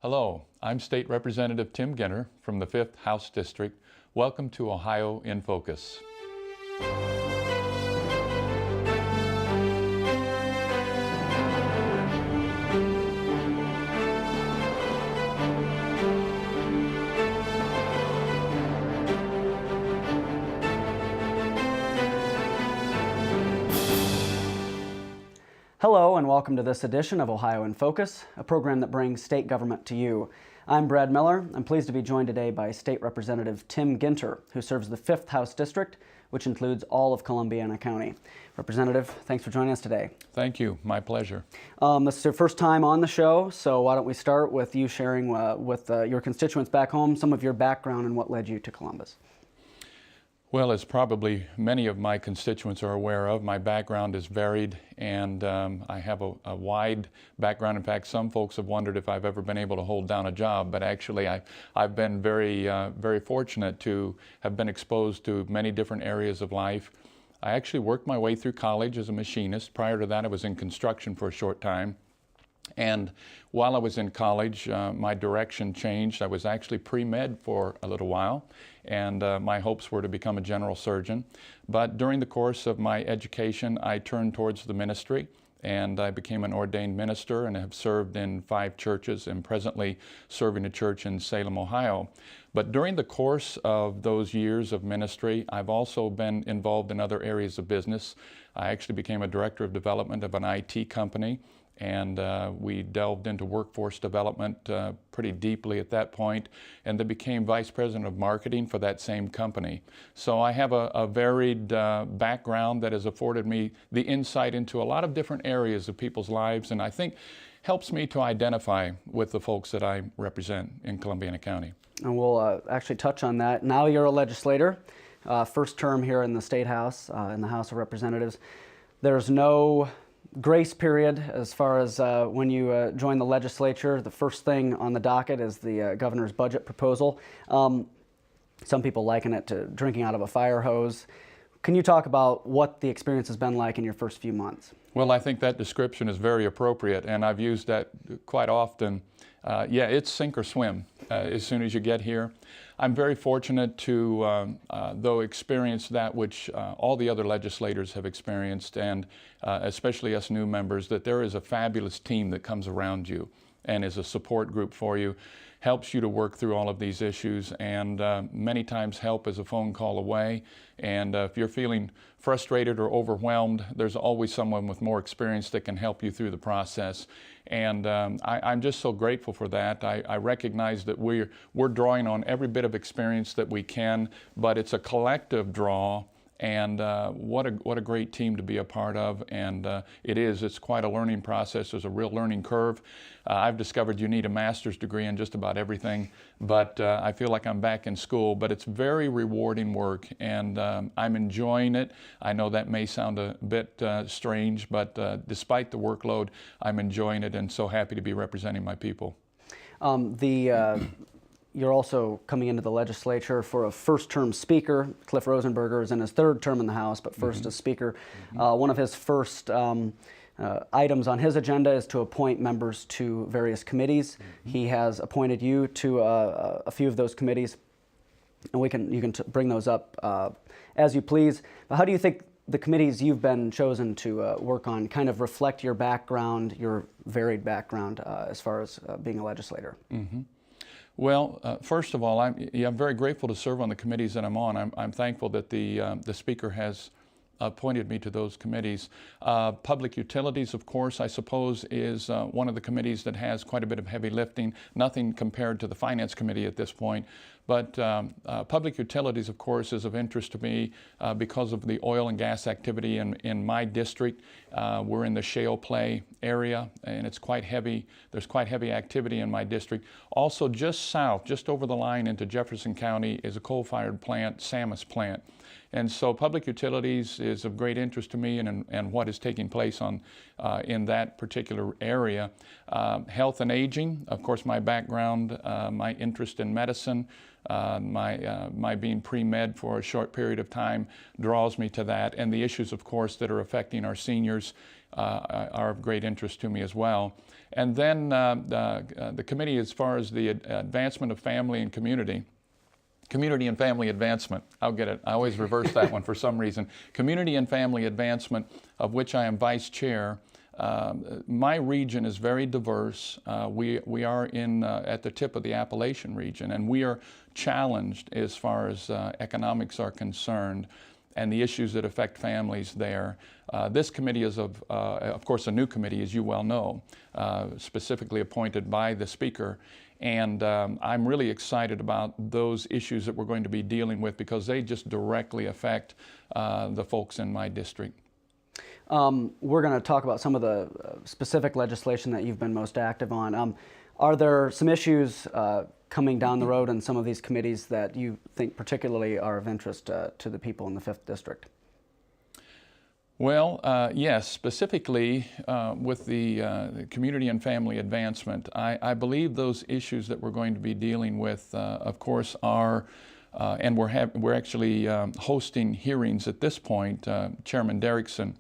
Hello, I'm State Representative Tim Ginter from the 5th House District. Welcome to Ohio in Focus. Hello and welcome to this edition of Ohio in Focus, a program that brings state government to you. I'm Brad Miller. I'm pleased to be joined today by State Representative Tim Ginter, who serves the 5th House District, which includes all of Columbiana County. Representative, thanks for joining us today. Thank you. My pleasure. This is your first time on the show, so why don't we start with you sharing with your constituents back home some of your background and what led you to Columbus. Well, as probably many of my constituents are aware of, my background is varied and I have a wide background. In fact, some folks have wondered if I've ever been able to hold down a job, but actually I've been very fortunate to have been exposed to many different areas of life. I actually worked my way through college as a machinist. Prior to that, I was in construction for a short time. And while I was in college, my direction changed. I was actually pre-med for a little while, and my hopes were to become a general surgeon. But during the course of my education, I turned towards the ministry, and I became an ordained minister and have served in 5 churches and presently serving a church in Salem, Ohio. But during the course of those years of ministry, I've also been involved in other areas of business. I actually became a director of development of an IT company, and we delved into workforce development pretty deeply at that point, and then became vice president of marketing for that same company. So I have a varied background that has afforded me the insight into a lot of different areas of people's lives, and I think helps me to identify with the folks that I represent in Columbiana County. And we'll actually touch on that. Now you're a legislator, first term here in the State House, in the House of Representatives. There's no grace period as far as when you join the legislature. The first thing on the docket is the governor's budget proposal. Some people liken it to drinking out of a fire hose. Can you talk about what the experience has been like in your first few months? Well, I think that description is very appropriate, and I've used that quite often. Yeah, it's sink or swim as soon as you get here. I'm very fortunate to, though, experience that which all the other legislators have experienced, and especially us new members, that there is a fabulous team that comes around you and is a support group for you, helps you to work through all of these issues, and many times help is a phone call away. And if you're feeling frustrated or overwhelmed, there's always someone with more experience that can help you through the process. And I'm just so grateful for that. I recognize that we're drawing on every bit of experience that we can, but it's a collective draw. And what a great team to be a part of, and it's quite a learning process. There's a real learning curve. I've discovered you need a master's degree in just about everything, but I feel like I'm back in school. But it's very rewarding work, and I'm enjoying it. I know that may sound a bit strange, but despite the workload, I'm enjoying it and so happy to be representing my people. You're also coming into the legislature for a first-term speaker. Cliff Rosenberger is in his 3rd term in the House, but first as speaker. One of his first items on his agenda is to appoint members to various committees. He has appointed you to a few of those committees, and you can bring those up as you please. But how do you think the committees you've been chosen to work on kind of reflect your background, your varied background, as far as being a legislator? Well, first of all, I'm very grateful to serve on the committees that I'm on. I'm thankful that the Speaker has appointed me to those committees. Public Utilities, of course, I suppose, is one of the committees that has quite a bit of heavy lifting, nothing compared to the Finance Committee at this point. But Public Utilities, of course, is of interest to me because of the oil and gas activity in my district. We're in the shale play area, and it's quite heavy. There's quite heavy activity in my district. Also, just south, just over the line into Jefferson County, is a coal-fired plant, Samus plant. And so Public Utilities is of great interest to me and what is taking place in that particular area. Health and aging, of course, my background, my interest in medicine, my being pre-med for a short period of time draws me to that, and the issues, of course, that are affecting our seniors are of great interest to me as well. And then the committee, as far as the advancement of family and community and family advancement. I'll get it. I always reverse that one for some reason. Community and family advancement, of which I am vice chair. My region is very diverse. We are at the tip of the Appalachian region, and we are challenged as far as economics are concerned and the issues that affect families there. This committee is, of course, a new committee, as you well know, specifically appointed by the Speaker. And I'm really excited about those issues that we're going to be dealing with because they just directly affect the folks in my district. We're going to talk about some of the specific legislation that you've been most active on. Are there some issues coming down the road in some of these committees that you think particularly are of interest to the people in the 5th District? Well, yes, specifically with the community and family advancement, I believe those issues that we're going to be dealing with, of course, are, and we're actually hosting hearings at this point. Chairman Derrickson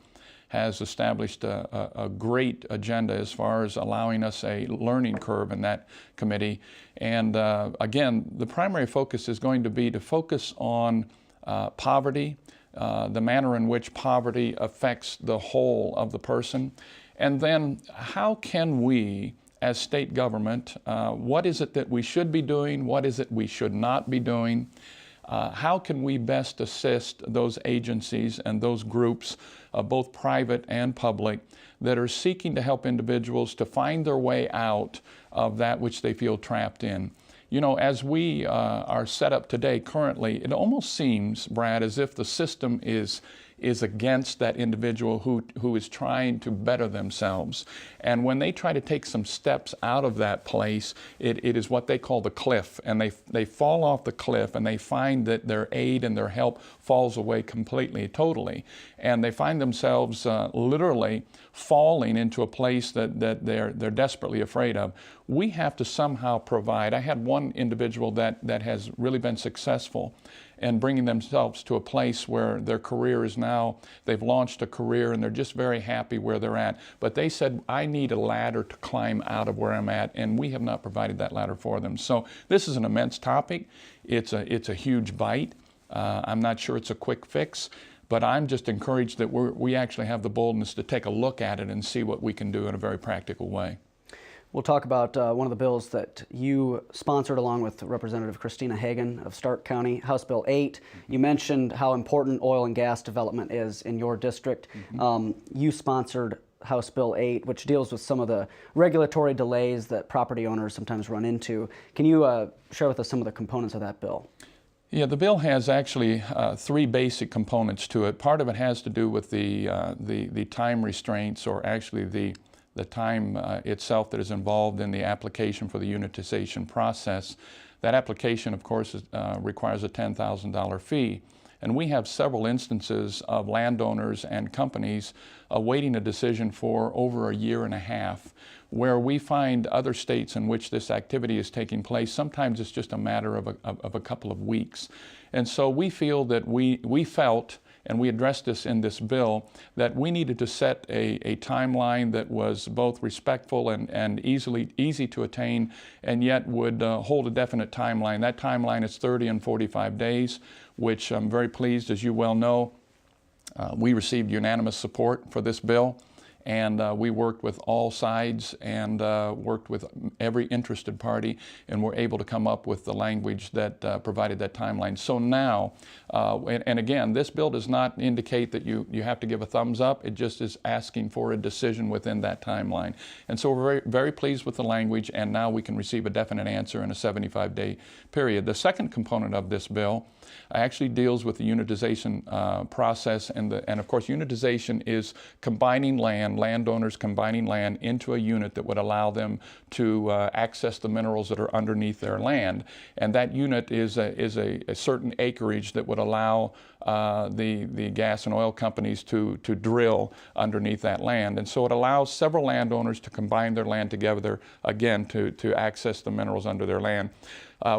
has established a great agenda as far as allowing us a learning curve in that committee. And again, the primary focus is going to be to focus on poverty, the manner in which poverty affects the whole of the person, and then how can we, as state government, what is it that we should be doing, what is it we should not be doing, how can we best assist those agencies and those groups, both private and public, that are seeking to help individuals to find their way out of that which they feel trapped in. You know, as we are set up today currently, it almost seems, Brad, as if the system is against that individual who is trying to better themselves. And when they try to take some steps out of that place, it is what they call the cliff. And they fall off the cliff and they find that their aid and their help falls away completely, totally. And they find themselves literally falling into a place that they're desperately afraid of. We have to somehow provide. I had one individual that has really been successful and bringing themselves to a place where their career is now, they've launched a career and they're just very happy where they're at. But they said, I need a ladder to climb out of where I'm at, and we have not provided that ladder for them. So this is an immense topic. It's a huge bite. I'm not sure it's a quick fix, but I'm just encouraged that we actually have the boldness to take a look at it and see what we can do in a very practical way. We'll talk about one of the bills that you sponsored along with Representative Christina Hagan of Stark County, House Bill 8. You mentioned how important oil and gas development is in your district. You sponsored House Bill 8, which deals with some of the regulatory delays that property owners sometimes run into. Can you share with us some of the components of that bill? Yeah, the bill has actually three basic components to it. Part of it has to do with the time restraints, or actually the time itself that is involved in the application for the unitization process. That application, of course, requires a $10,000 fee. And we have several instances of landowners and companies awaiting a decision for over a year and a half, where we find other states in which this activity is taking place. Sometimes it's just a matter of a couple of weeks. And so we feel that we felt, and we addressed this in this bill, that we needed to set a timeline that was both respectful and easy to attain, and yet would hold a definite timeline. That timeline is 30 and 45 days, which I'm very pleased, as you well know. We received unanimous support for this bill, and we worked with all sides and worked with every interested party, and were able to come up with the language that provided that timeline. So now, and again, this bill does not indicate that you have to give a thumbs up. It just is asking for a decision within that timeline. And so we're very, very pleased with the language, and now we can receive a definite answer in a 75-day period. The second component of this bill actually deals with the unitization process, and of course unitization is combining landowners combining land into a unit that would allow them to access the minerals that are underneath their land. And that unit is a certain acreage that would allow the gas and oil companies to drill underneath that land. And so it allows several landowners to combine their land together, again, to access the minerals under their land.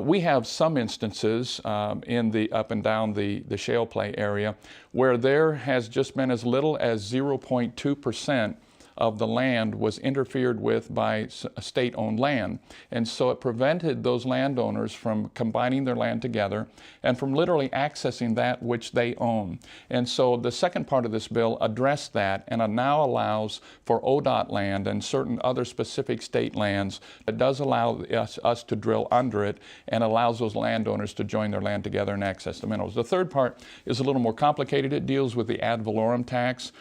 We have some instances in the up and down the shale play area where there has just been as little as 0.2% of the land was interfered with by state-owned land. And so it prevented those landowners from combining their land together and from literally accessing that which they own. And so the second part of this bill addressed that, and it now allows for ODOT land and certain other specific state lands. It does allow us to drill under it and allows those landowners to join their land together and access the minerals. The third part is a little more complicated. It deals with the ad valorem tax,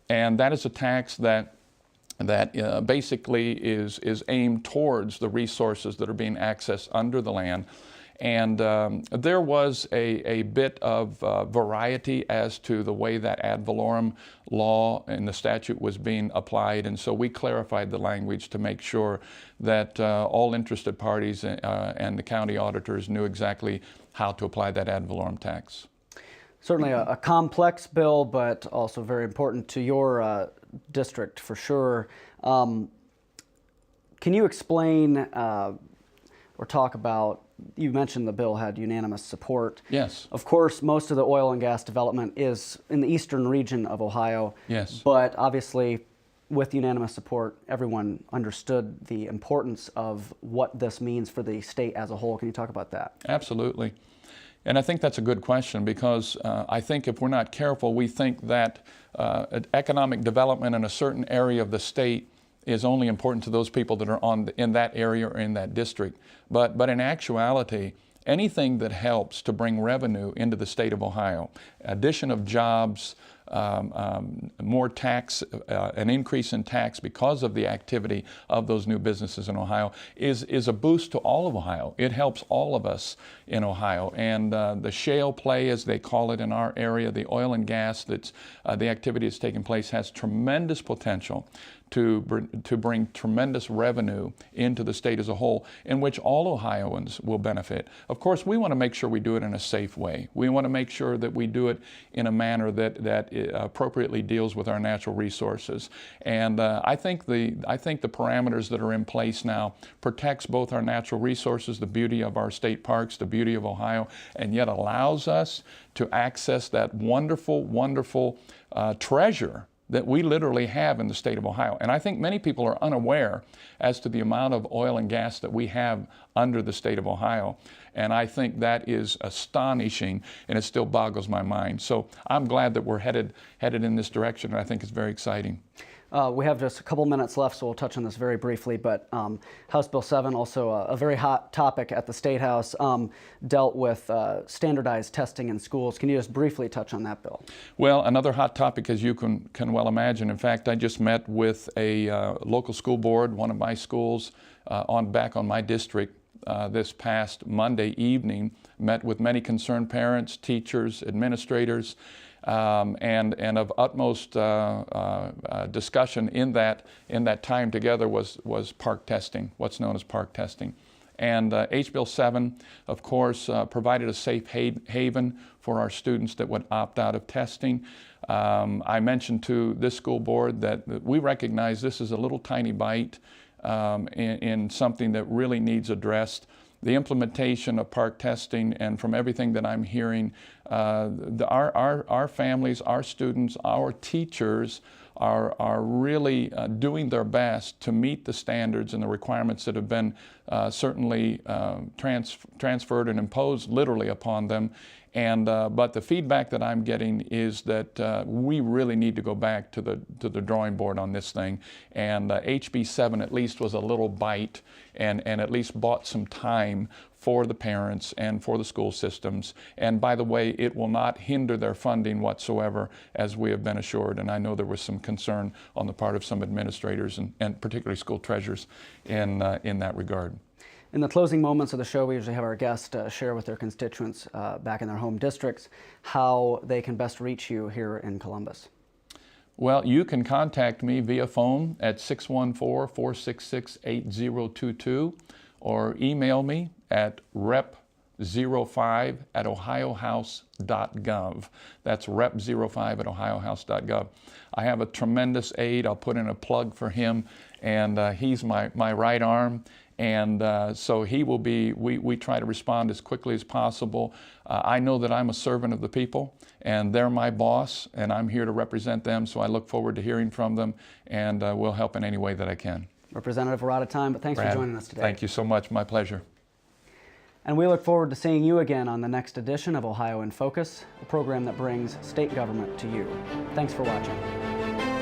and that is a tax that basically is aimed towards the resources that are being accessed under the land. And there was a bit of variety as to the way that ad valorem law and the statute was being applied, and so we clarified the language to make sure that all interested parties and the county auditors knew exactly how to apply that ad valorem tax. Certainly a complex bill, but also very important to your district for sure. Can you explain or talk about, you mentioned the bill had unanimous support. Yes. Of course, most of the oil and gas development is in the eastern region of Ohio. Yes. But obviously, with unanimous support, everyone understood the importance of what this means for the state as a whole. Can you talk about that? Absolutely. And I think that's a good question, because I think if we're not careful, we think that economic development in a certain area of the state is only important to those people that are in that area or in that district. But in actuality, anything that helps to bring revenue into the state of Ohio, addition of jobs, more tax, an increase in tax because of the activity of those new businesses in Ohio is a boost to all of Ohio. It helps all of us in Ohio. And the shale play, as they call it in our area, the oil and gas, the activity that's taking place has tremendous potential to bring tremendous revenue into the state as a whole, in which all Ohioans will benefit. Of course, we want to make sure we do it in a safe way. We want to make sure that we do it in a manner that appropriately deals with our natural resources. And I think the parameters that are in place now protects both our natural resources, the beauty of our state parks, the beauty of Ohio, and yet allows us to access that wonderful, wonderful treasure that we literally have in the state of Ohio. And I think many people are unaware as to the amount of oil and gas that we have under the state of Ohio. And I think that is astonishing, and it still boggles my mind. So I'm glad that we're headed in this direction, and I think it's very exciting. We have just a couple minutes left, so we'll touch on this very briefly, but House Bill 7, also a very hot topic at the State House, dealt with standardized testing in schools. Can you just briefly touch on that bill? Well, another hot topic, as you can well imagine. In fact, I just met with a local school board, one of my schools, back on my district this past Monday evening, met with many concerned parents, teachers, administrators, and of utmost discussion in that time together was park testing, what's known as park testing. And H. Bill 7, of course, provided a safe haven for our students that would opt out of testing. I mentioned to this school board that we recognize this is a little tiny bite in something that really needs addressed. The implementation of park testing, and from everything that I'm hearing, our families, our students, our teachers are really doing their best to meet the standards and the requirements that have been certainly transferred and imposed literally upon them. And but the feedback that I'm getting is that we really need to go back to the drawing board on this thing. And HB 7 at least was a little bite, and at least bought some time for the parents and for the school systems. And by the way, it will not hinder their funding whatsoever, as we have been assured. And I know there was some concern on the part of some administrators and particularly school treasurers in that regard. In the closing moments of the show, we usually have our guests share with their constituents back in their home districts how they can best reach you here in Columbus. Well, you can contact me via phone at 614-466-8022 or email me at rep05@ohiohouse.gov. That's rep05@ohiohouse.gov. I have a tremendous aide. I'll put in a plug for him, and he's my right arm. And so he will be, we try to respond as quickly as possible. I know that I'm a servant of the people, and they're my boss, and I'm here to represent them, so I look forward to hearing from them, and will help in any way that I can. Representative, we're out of time, but thanks Brad, for joining us today. Thank you so much. My pleasure. And we look forward to seeing you again on the next edition of Ohio in Focus, a program that brings state government to you. Thanks for watching.